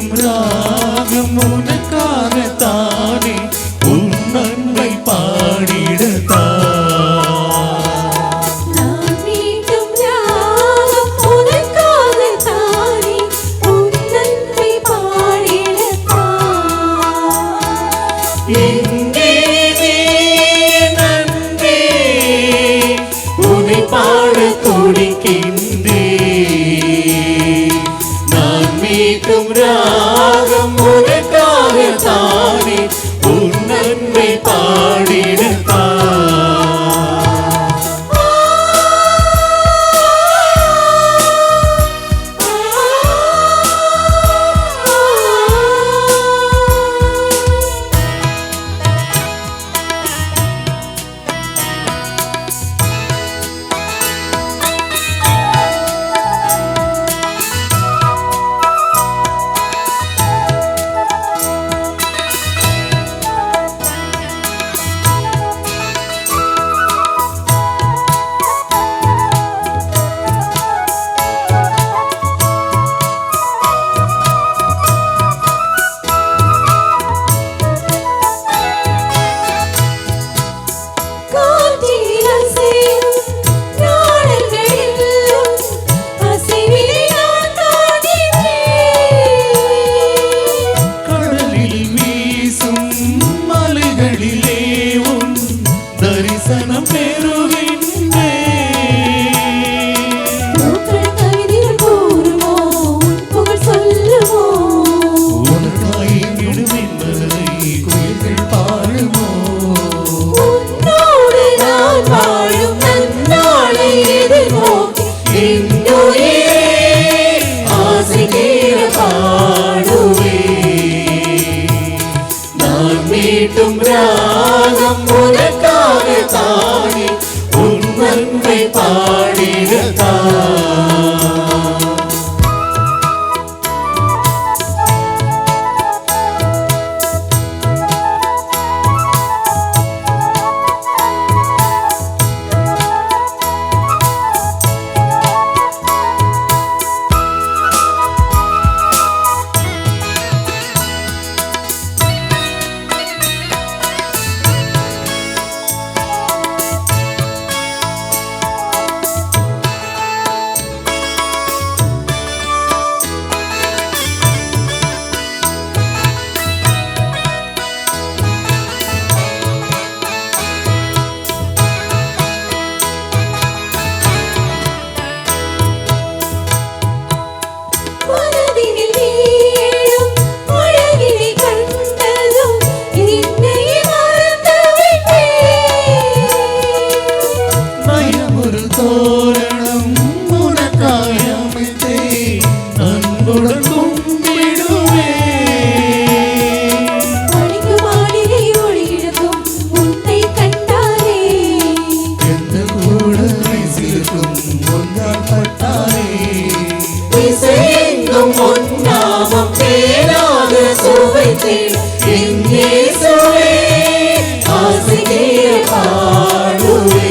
மீட்டும் ராகம் உனக்காகத்தானே உன் நன்மை பாடிடத்தான். பாட துடிக்கின்றே நான் மீட்டும் ராகம் உனக்காகத்தானே உன் நன்மை பாடிடத்தான். தரிசனம் பெறுகின்றே கவிதைகள் கூறுமோ புகழ் சொல்லுமோ உனக்காய் விடும் என்பதை குயில்கள் பாடுமோ உன்னோடு நான் வாழும் நன்னாளை எதிர்நோக்கி என்னுயிரே ஆசை தீர பாடுவே நான் மீட்டும் ராகம் உனக்காகத்தானே உன் நன்மை பாடிடத்தான். தோரணம் உனக்காய் அமைத்தே அன்புடன் கும்பிடுவே மாளிகை ஒளியிழக்கும் உன்னை கண்டாரே எந்த கூட சிரிக்கும் ஒன்றால் பட்டாரே இசையெங்கும் உன்னாமம் தேனாக சுவைத்தேன் எங்கே சுவை ஆசையே பாடுவே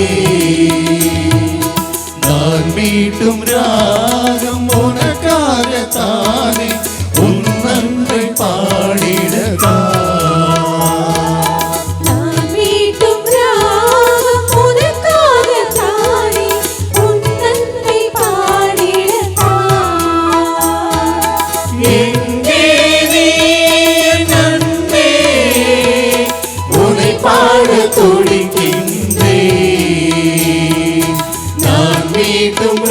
நான் மீட்டும் ராகம் உனக்காகத்தானே உன் நன்மை பாடிடத்தான். நான் மீட்டும் ராகம் உனக்காகத்தானே உன் நன்மை பாடிடத்தான். எங்கே நீ நன்மை உன்னை பாட துடிக்கின்றே நான் மீட்டும்